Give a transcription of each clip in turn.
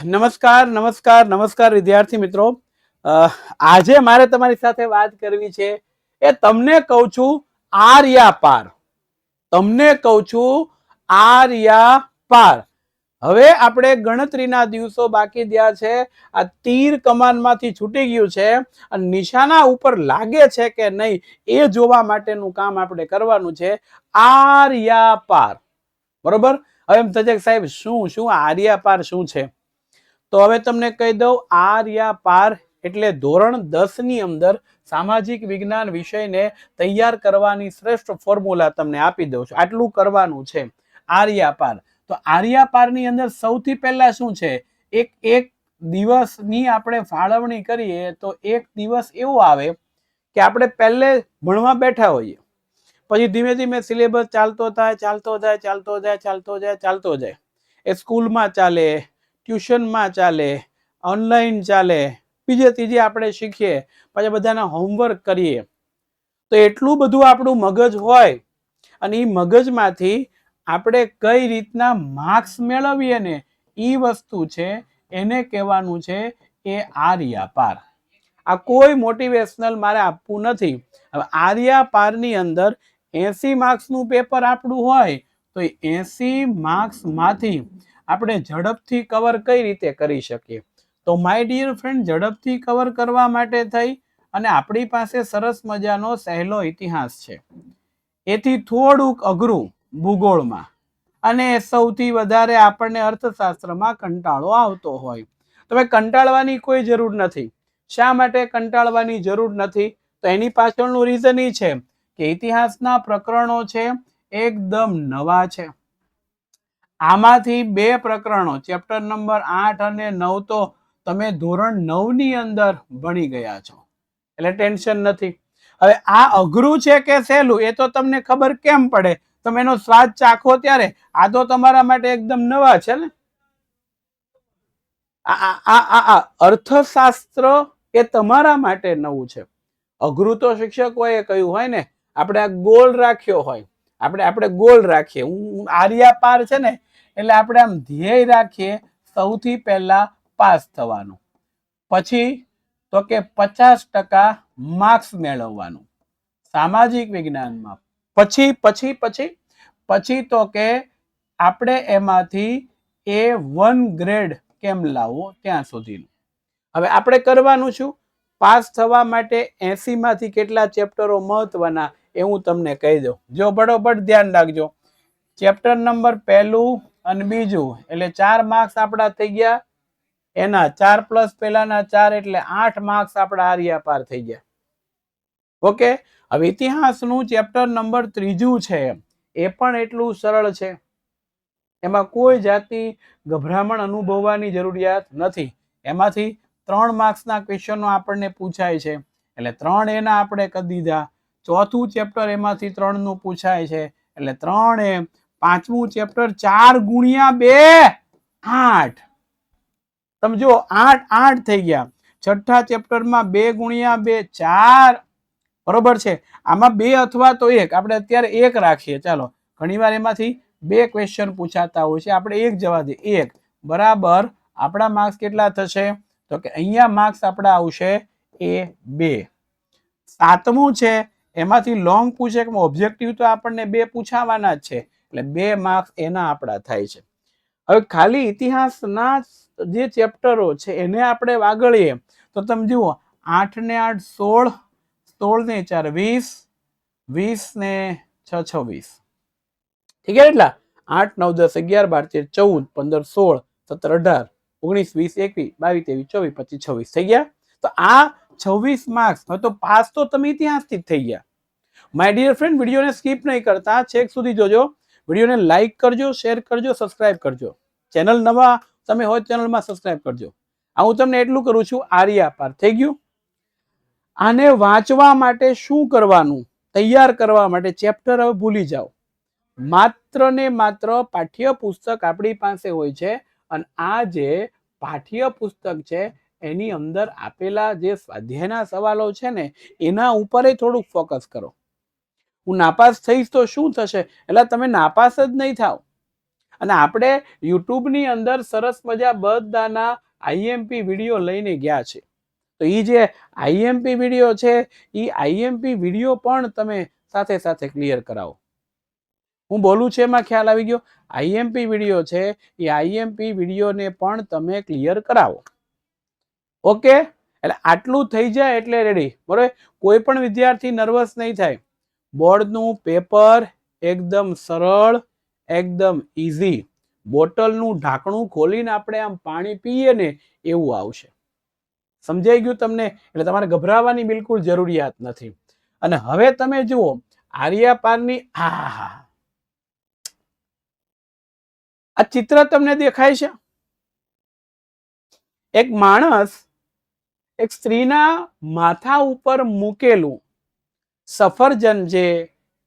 નમસ્કાર નમસ્કાર નમસ્કાર વિદ્યાર્થી મિત્રો, આજે મારે તમારી સાથે વાત કરવી છે એ તમને કહું છું આર્યાપાર. તમને કહું છું આર્યાપાર. હવે આપણે ગણતરીના દિવસો બાકી રહ્યા છે. આ તીર કમાનમાંથી છૂટી ગયું છે અને નિશાના ઉપર લાગે છે કે નહીં એ જોવા માટેનું કામ આપણે કરવાનું છે. આર્યાપાર, બરોબર. હવે એમ થશે કે સાહેબ શું શું આર્યાપાર શું છે? તો હવે તમને કહી દઉં, આર્યાપાર એટલે ધોરણ 10 ની અંદર સામાજિક વિજ્ઞાન વિષયને તૈયાર કરવાની શ્રેષ્ઠ ફોર્મ્યુલા તમને આપી દઉં છું. આટલું કરવાનું છે આર્યાપાર. તો આર્યાપારની અંદર સૌથી પહેલા શું છે, એક દિવસની આપણે ફાળવણી કરીએ તો એક દિવસ એવો આવે કે આપણે પહેલે ભણવા બેઠા હોઈએ, પછી ધીમે ધીમે સિલેબસ ચાલતો જાય એ સ્કૂલમાં ચાલે, ટ્યુશનમાં ચાલે, ઓનલાઈન ચાલે, બીજે ત્રીજે આપણે શીખીએ, પછી બધાના હોમવર્ક કરીએ. તો એટલું બધું આપણું મગજ હોય અને એ મગજમાંથી આપણે કઈ રીતના માર્ક્સ મેળવીએ ને એ વસ્તુ છે, એને કહેવાનું છે એ આર્યાપાર. આ કોઈ મોટિવેશનલ મારે આપવું નથી. હવે આર્યાપારની અંદર 80 માર્ક્સનું પેપર આપણું હોય તો 80 માર્ક્સમાંથી આપણે ઝડપથી કવર કઈ રીતે કરી શકીએ? તો માય ડિયર ફ્રેન્ડ, ઝડપથી કવર કરવા માટે થઈ અને આપણી પાસે સરસ મજાનો સહેલો ઇતિહાસ છે, એથી થોડુંક અઘરું ભૂગોળમાં, અને સૌથી વધારે આપણને અર્થશાસ્ત્રમાં કંટાળો આવતો હોય. તમે કંટાળવાની કોઈ જરૂર નથી. શા માટે કંટાળવાની જરૂર નથી? તો એની પાછળનું રીઝન એ છે કે ઇતિહાસના પ્રકરણો છે એકદમ નવા છે. આમાંથી 2 પ્રકરણો ચેપ્ટર નંબર 8 અને 9 તો તમે ધોરણ 9 ની અંદર ભણી ગયા છો, એટલે ટેન્શન નથી. હવે આ અઘરું છે કે સહેલું એ તો તમને ખબર કેમ પડે? તમે એનો સ્વાદ ચાખો ત્યારે. આ તો તમારા માટે એકદમ નવા છે ને. અર્થશાસ્ત્ર એ તમારા માટે નવું છે. અઘરું તો શિક્ષકોએ કહ્યું હોય ને. આપણે આ ગોલ રાખ્યો હોય, આપણે ગોલ રાખીએ, હું આર્યાપાર છે ને એટલે આપણે આમ ધ્યેય રાખીએ, સૌથી પહેલા પાસ થવાનું, પછી તો કે 50% માર્ક્સ મેળવવાનું સામાજિક વિજ્ઞાનમાં, પછી તો કે આપણે એમાંથી A1 ગ્રેડ કેમ લાવવો ત્યાં સુધીનું. હવે આપણે કરવાનું શું? પાસ થવા માટે 80 માંથી કેટલા ચેપ્ટરો મહત્વના એ હું તમને કહી દઉં. જો બરોબર ધ્યાન રાખજો. ચેપ્ટર નંબર 1 અને 2 એટલે 4 માર્ક્સ આપણા થઈ ગયા. એના 4 પ્લસ પહેલાના 4 એટલે 8 માર્ક્સ આપણા આર્યાપાર થઈ ગયા. ઓકે. હવે ઇતિહાસનું ચેપ્ટર નંબર 3 છે, એ પણ એટલું સરળ છે. એમાં કોઈ જાતની ગભરામણ અનુભવવાની જરૂરિયાત નથી. એમાંથી 3 માર્ક્સના ક્વેશ્ચનો આપણને પૂછાય છે, એટલે 3 એના આપણે કરી દીધા. ચોથું ચેપ્ટર એમાંથી 3 નું પૂછાય છે, એટલે 3 એ. પાંચમું ચેપ્ટર 4 ગુણ્યા 2 8. તમે જો 8 થઈ ગયા. છઠ્ઠા ચેપ્ટરમાં 2 ગુણ્યા 2 4. બરોબર છે. આમાં 2 અથવા તો 1, આપણે અત્યારે 1 રાખીએ. ચાલો, ઘણીવાર એમાંથી 2 ક્વેશ્ચન પૂછાતા હોય છે, આપણે 1 જવા દે. 1 બરાબર આપણા માર્ક્સ કેટલા થશે? તો કે અહીંયા માર્ક્સ આપણા આવશે A2. સાતમું છે એમાંથી લોંગ પૂછે કે ઓબ્જેક્ટિવ તો આપણને 2 પૂછાવાના જ છે, એટલે 2 માર્ક્સ એના આપણા થાય છે. હવે ખાલી ઇતિહાસના જે ચેપ્ટરો છે એને આપણે વાગળીએ તો તમે જુઓ, 8 ને 8 16, 16 ને 4 20, 20 ને 6 26. ઠીક છે? એટલા 8 9 10 11 12 13 14 15 16 17 18 19 20 21 22 23 24 25 26 થઈ ગયા. તો આ 26 માર્ક્સ. હવે તો પાસ તો તમે ઇતિહાસથી જ થઈ ગયા. માય ડિયર ફ્રેન્ડ, વિડીયોને સ્કીપ નહીં કરતા, છેક સુધી જોજો. વિડીયોને લાઈક કરજો, શેર કરજો, સબસ્ક્રાઇબ કરજો. ચેનલ નવા તમે હોય ચેનલમાં સબસ્ક્રાઇબ કરજો. આ હું તમને એટલું કરું છું. આર્યાપાર થઈ ગયું. આને વાંચવા માટે શું કરવાનું? તૈયાર કરવા માટે ચેપ્ટર હવે ભૂલી જાઓ. માત્ર ને માત્ર પાઠ્યપુસ્તક આપણી પાસે હોય છે, અને આ જે પાઠ્યપુસ્તક છે એની અંદર આપેલા જે સ્વાધ્યાયના સવાલો છે ને એના ઉપર થોડુંક ફોકસ કરો. હું નાપાસ થઈશ તો શું થશે? એટલે તમે નાપાસ જ નહીં થાવ. અને આપણે યુટ્યુબની અંદર સરસ મજા બધાના આઈએમપી વિડીયો લઈને ગયા છે. તો એ જે આઈએમપી વિડીયો છે એ આઈએમપી વિડીયો પણ તમે સાથે સાથે ક્લિયર કરાવો. હું બોલું છું એમાં ખ્યાલ આવી ગયો? આઈએમપી વિડીયો છે એ આઈએમપી વિડીયોને પણ તમે ક્લિયર કરાવો. ઓકે, એટલે આટલું થઈ જાય એટલે રેડી. બરોબર, કોઈ પણ વિદ્યાર્થી નર્વસ નહીં થાય. બોર્ડનું પેપર એકદમ સરળ, એકદમ ઈઝી. બોટલનું ઢાંકણું ખોલીને આપણે આમ પાણી પીએ ને એવું આવશે. સમજાઈ ગયું તમને? એટલે તમારે ગભરાવાની બિલકુલ જરૂરિયાત નથી. અને હવે તમે જુઓ આર્યાપારની આ ચિત્ર તમને દેખાય છે? એક માણસ એક સ્ત્રીના માથા ઉપર મૂકેલું સફરજન જે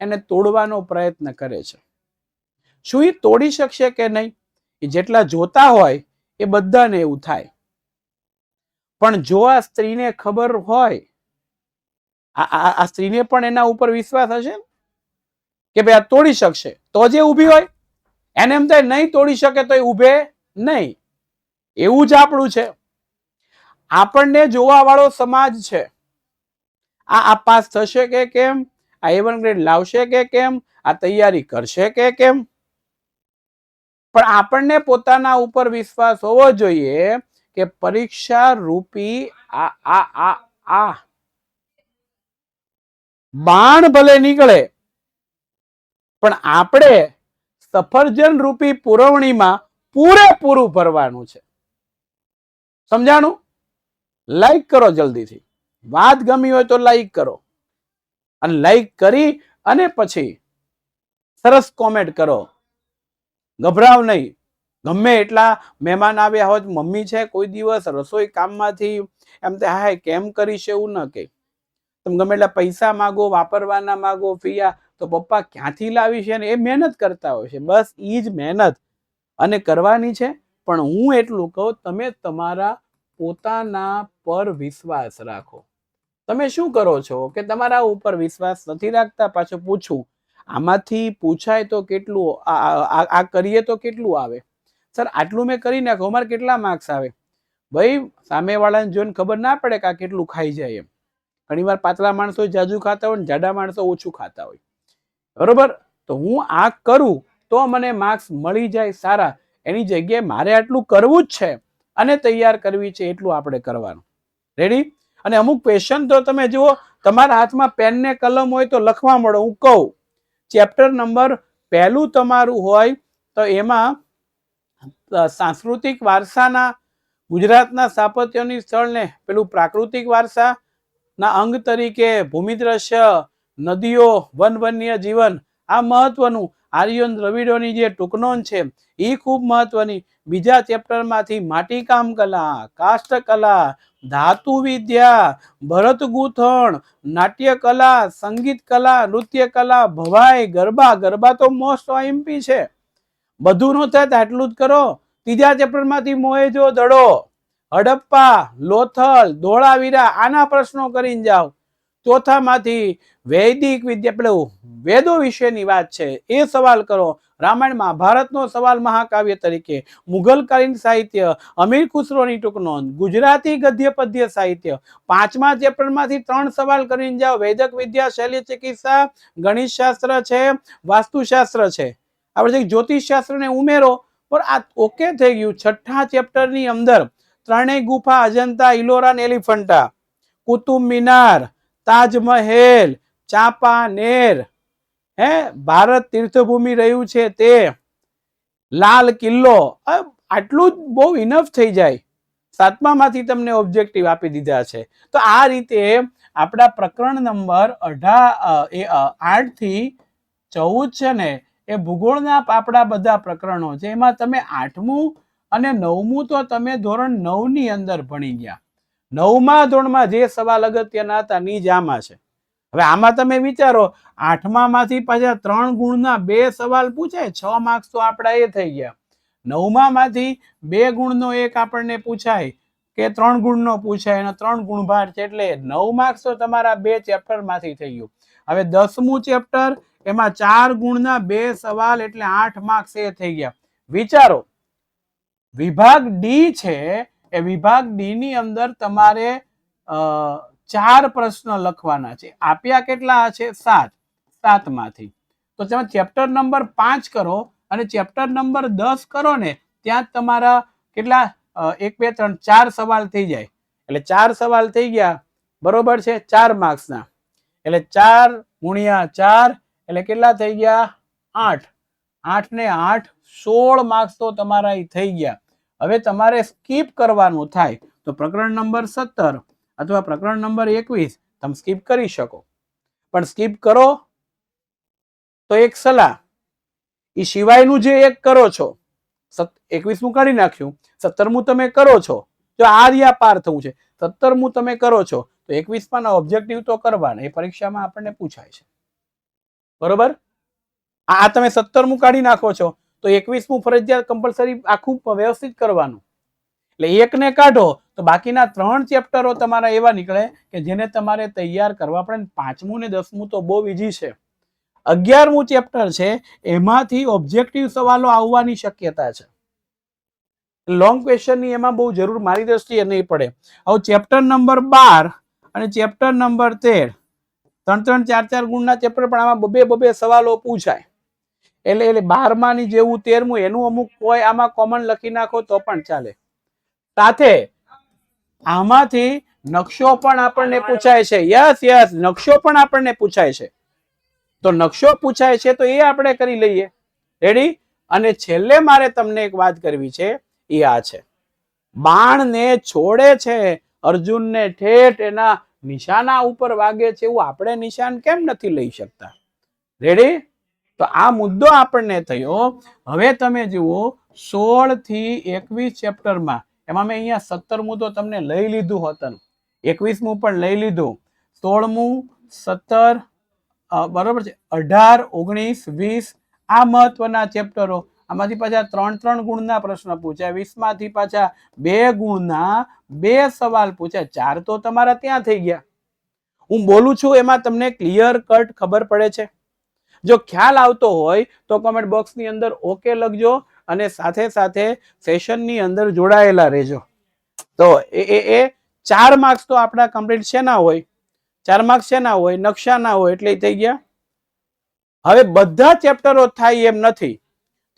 એને તોડવાનો પ્રયત્ન કરે છે. શું એ તોડી શકશે કે નહીં? એ જેટલા જોતા હોય એ બધાને એવું થાય. પણ જો આ સ્ત્રીને ખબર હોય, આ સ્ત્રીને પણ એના ઉપર વિશ્વાસ હશે કે ભાઈ આ તોડી શકશે, તો જે ઊભી હોય. એને એમ થાય નહીં તોડી શકે તો એ ઊભે નહીં. એવું જ આપણું છે. આપણને જોવા વાળો સમાજ છે. આ પાસ થશે કે કેમ? આ A1 ગ્રેડ લાવશે કે કેમ? આ તૈયારી કરશે કે કેમ? પણ આપણને પોતાના ઉપર વિશ્વાસ હોવો જોઈએ કે પરીક્ષા રૂપી આ બાણ ભલે નીકળે પણ આપણે સફરજન રૂપી પુરવણીમાં પૂરેપૂરું ભરવાનું છે. સમજાણું? લાઈક કરો જલ્દીથી. વાત ગમી હોય તો લાઈક કરો, અને લાઈક કરી અને પછી સરસ કોમેન્ટ કરો. ગભરાવ નહીં. ગમે એટલા મહેમાન આવ્યા હોય, મમ્મી છે કોઈ દિવસ રસોઈ કામમાંથી એમ તે હા કેમ કરીશ એવું ન કે. તમે ગમે એટલા પૈસા માગો, વાપરવાના માગો, ફિયા, તો પપ્પા ક્યાંથી લાવી છે ને એ મહેનત કરતા હોય છે. બસ એ જ મહેનત અને કરવાની છે. પણ હું એટલું કહું, તમે તમારા પોતાના પર વિશ્વાસ રાખો. તમે શું કરો છો કે તમારા ઉપર વિશ્વાસ નથી રાખતા? પાછું પૂછું, આમાંથી પૂછાય તો કેટલું, આ કરીએ તો કેટલું આવે? સર આટલું મેં કરી નાખો, અમારે કેટલા માર્ક્સ આવે? ભાઈ સામેવાળાને જોઈને ખબર ના પડે કે આ કેટલું ખાઈ જાય એમ. ઘણીવાર પાતળા માણસો જાજુ ખાતા હોય ને જાડા માણસો ઓછું ખાતા હોય. બરોબર? તો હું આ કરું તો મને માર્ક્સ મળી જાય સારા. એની જગ્યાએ મારે આટલું કરવું જ છે અને તૈયાર કરવી છે, એટલું આપણે કરવાનું. રેડી? અને અમુક ક્વેશ્ચન તો તમે જુઓ, તમારા હાથમાં પેન ને કલમ હોય તો લખવા મળો. હું કહું, ચેપ્ટર નંબર 1 તમારું હોય તો એમાં સાંસ્કૃતિક વારસાના ગુજરાતના સ્થાપત્યોની સ્થળને પેલું પ્રાકૃતિક વારસાના અંગ તરીકે ભૂમિદ્રશ્ય, નદીઓ, વન્ય જીવન, આ મહત્વનું. આર્યન દ્રવિડોની જે ટૂંકનોંધ છે એ ખૂબ મહત્વની. બીજા ચેપ્ટરમાંથી માટીકામ કલા, કાષ્ઠકલા, ધાતુ વિદ્યા, ભરત ગૂંથણ, નાટ્ય કલા, સંગીત કલા, નૃત્ય કલા, ભવાઈ, ગરબા. ગરબા તો મોસ્ટ એમપી છે. બધું નો થાય આટલું જ કરો. ત્રીજા ચેપ્ટરમાંથી મોહેજો દડો, હડપ્પા, લોથલ, ધોળાવીરા, આના પ્રશ્નો કરીને જાઓ. ચોથામાંથી વૈદિક વિદ્યા, પેલું વેદો વિશેની વાત છે એ સવાલ કરો. રામાયણ મહાભારતનો સવાલ મહાકાવ્ય તરીકે, મુઘલકાલીન સાહિત્ય, અમીર ખુસરોની ટૂંકનોંધ, ગુજરાતી ગદ્ય પદ્ય સાહિત્ય. 5મા ચેપ્ટરમાંથી 3 સવાલ કરીને જાઓ. વૈદક વિદ્યા, શૈલ્ય ચિકિત્સા, ગણિત શાસ્ત્ર છે, વાસ્તુશાસ્ત્ર છે. આપણે જ્યોતિષ શાસ્ત્રને ઉમેરો પણ આ ઓકે થઈ ગયું. 6થા ચેપ્ટરની અંદર ત્રણેય ગુફા, અજંતા, ઇલોરા ને એલિફન્ટા, કુતુબ મિનાર, તાજમહેલ, ચાંપાનેર, ભારત તીર્થભૂમિ રહ્યું છે તે, લાલ કિલ્લો. આટલું જ બહુ ઇનફ થઈ જાય. 7મામાંથી તમને ઓબ્જેક્ટિવ આપી દીધા છે. તો આ રીતે આપણા પ્રકરણ નંબર 8 થી 14 છે ને એ ભૂગોળના આપણા બધા પ્રકરણો છે. એમાં તમે 8મું અને 9મું તો તમે ધોરણ 9 ની અંદર ભણી ગયા. 9મા ધોરણમાં જે સવાલ અગત્યના હતા ની જ આમાં છે. હવે આમાં તમે વિચારો, 8મામાંથી પાછા 3 ગુણના 2 સવાલ પૂછાય, 6 માર્ક્સ તો આપણા એ થઈ ગયા. 9મામાંથી 2 ગુણનો એક આપણને પૂછાય કે 3 ગુણનો પૂછાય, અને 3 ગુણભાર છે એટલે 9 માર્ક્સ તો તમારા 2 ચેપ્ટરમાંથી થઈ ગયું. હવે 10મું ચેપ્ટર, એમાં 4 ગુણના 2 સવાલ એટલે 8 માર્ક્સ એ થઈ ગયા. વિચારો. વિભાગ ડી છે એ વિભાગ ડી ની અંદર તમારે 4 પ્રશ્ન લખવાના છે. આપ્યા કેટલા છે? 7. 7 માંથી તો તમે ચેપ્ટર નંબર 5 કરો અને ચેપ્ટર નંબર 10 કરો ને ત્યાં તમારા કેટલા 1 2 3 4 સવાલ થઈ જાય. એટલે 4 સવાલ થઈ ગયા, બરોબર છે, 4 માર્ક્સના. એટલે 4 ગુણ્યા 4 એટલે કેટલા થઈ ગયા? 8. 8 ને 8 16 માર્ક્સ તો તમારા થઈ ગયા. હવે તમારે સ્કીપ કરવાનું થાય તો પ્રકરણ નંબર 17 અથવા પ્રકરણ નંબર 21 તમે સ્કીપ કરી શકો. પણ સ્કીપ કરો તો એક સલાહ, એ સિવાયનું જે એક કરો છો, 21મું કાઢી નાખ્યું, 17મું તમે કરો છો, જો આ રહ્યા પાર થવું છે, 17મું તમે કરો છો તો 21માં ઓબ્જેક્ટિવ તો કરવાના, એ પરીક્ષામાં આપણને પૂછાય છે. બરોબર? આ તમે 17મું કાઢી નાખો છો તો 21મું ફરજિયાત કમ્પલસરી આખું વ્યવસ્થિત કરવાનું. એટલે એકને કાઢો તો બાકીના 3 ચેપ્ટરો તમારા એવા નીકળે કે જેને તમારે તૈયાર કરવા પડે. 5મું ને 10મું તો બહુ ઈઝી છે. 11મું ચેપ્ટર છે એમાંથી ઓબ્જેક્ટિવ સવાલો આવવાની શક્યતા છે. લોંગ ક્વેશ્ચનની એમાં બહુ જરૂર મારી દ્રષ્ટિએ નહીં પડે. હવે ચેપ્ટર નંબર 12 અને ચેપ્ટર નંબર 13 3 4 ગુણના ચેપ્ટર પણ આમાં બબે સવાલો પૂછાય. એટલે 12માની જેવું 13મું એનું અમુક કોઈ આમાં કોમન લખી નાખો તો પણ ચાલે. સાથે આમાંથી નકશો પણ આપણને પૂછાય છે. યસ, નકશો પણ આપણને પૂછાય છે. તો નકશો પૂછાય છે તો એ આપણે કરી લઈએ. રેડી? અને છેલ્લે મારે તમને એક વાત કરવી છે, એ આ છે. બાણને છોડે છે, અર્જુનને ઠેઠ એના નિશાના ઉપર વાગે છે, એવું આપણે નિશાન કેમ નથી લઈ શકતા? રેડી? તો આ મુદ્દો આપણને થયો. હવે તમે જુઓ 16 થી 21 ચેપ્ટરમાં એમાં મેં અહીંયા 17મું તો તમને લઈ લીધું હતું, 21મું પણ લઈ લીધું, 16મું 17 બરોબર છે, 18 19 20 આ મહત્વના ચેપ્ટરો. આમાંથી પાછા 3 ગુણના પ્રશ્ન પૂછ્યા, 20માંથી પાછા 2 ગુણના 2 સવાલ પૂછ્યા. 4 તો તમારા ત્યાં થઈ ગયા. હું બોલું છું એમાં તમને ક્લિયર કટ ખબર પડે છે? જો ખ્યાલ આવતો હોય તો કોમેન્ટ બોક્સની અંદર ઓકે લખજો અને સાથે સાથે સેશનની અંદર જોડાયેલા રહેજો. તો એ 4 માર્ક્સ તો આપણા કમ્પ્લીટ છે ના હોય, 4 માર્ક્સ છે ના હોય, નકશા ના હોય, એટલે થઈ ગયા. હવે બધા ચેપ્ટરો થાય એમ નથી,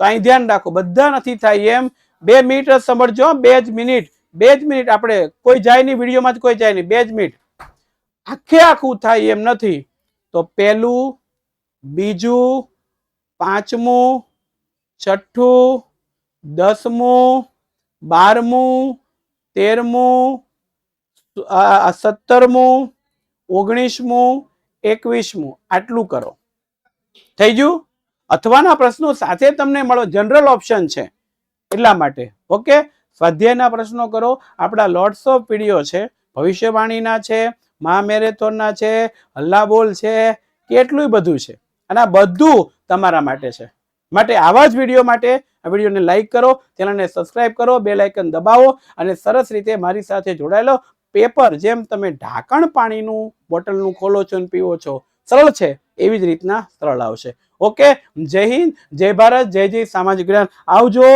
તો અહીં ધ્યાન રાખો, બધા નથી થાય એમ. 2 મિનિટ જ સમજજો, 2 જ મિનિટ. આપણે કોઈ જાય નહીં, વિડીયોમાં કોઈ જાય નહીં, 2 જ મિનિટ. આખું થાય એમ નથી તો પહેલું, બીજું, 5મું, 6ઠું, 10મું, 12મું, 13મું, 17મું, 19મું, 21મું આટલું કરો. થઈ ગયું? અથવાના પ્રશ્નો સાથે તમને મળો, જનરલ ઓપ્શન છે એટલા માટે. ઓકે, સ્વાધ્યાયના પ્રશ્નો કરો. આપણા લોટ્સ ઓફ વિડીયો છે, ભવિષ્યવાણીના છે, મહામેરેથોનના છે, હલ્લા બોલ છે, કેટલું બધું છે. અને આ બધું તમારા માટે છે. માટે આવા જ વિડીયો માટે આ વિડીયોને લાઈક કરો, ચેનલને સબસ્ક્રાઇબ કરો, બેલ આઇકન દબાવો અને સરસ રીતે મારી સાથે જોડાયેલો. પેપર જેમ તમે ઢાંકણ પાણીનું બોટલનું ખોલો છો અને પીવો છો, સરળ છે, એવી જ રીતના સરળ આવશે. ઓકે, જય હિન્દ, જય ભારત, જય સામાજિક જ્ઞાન. આવજો.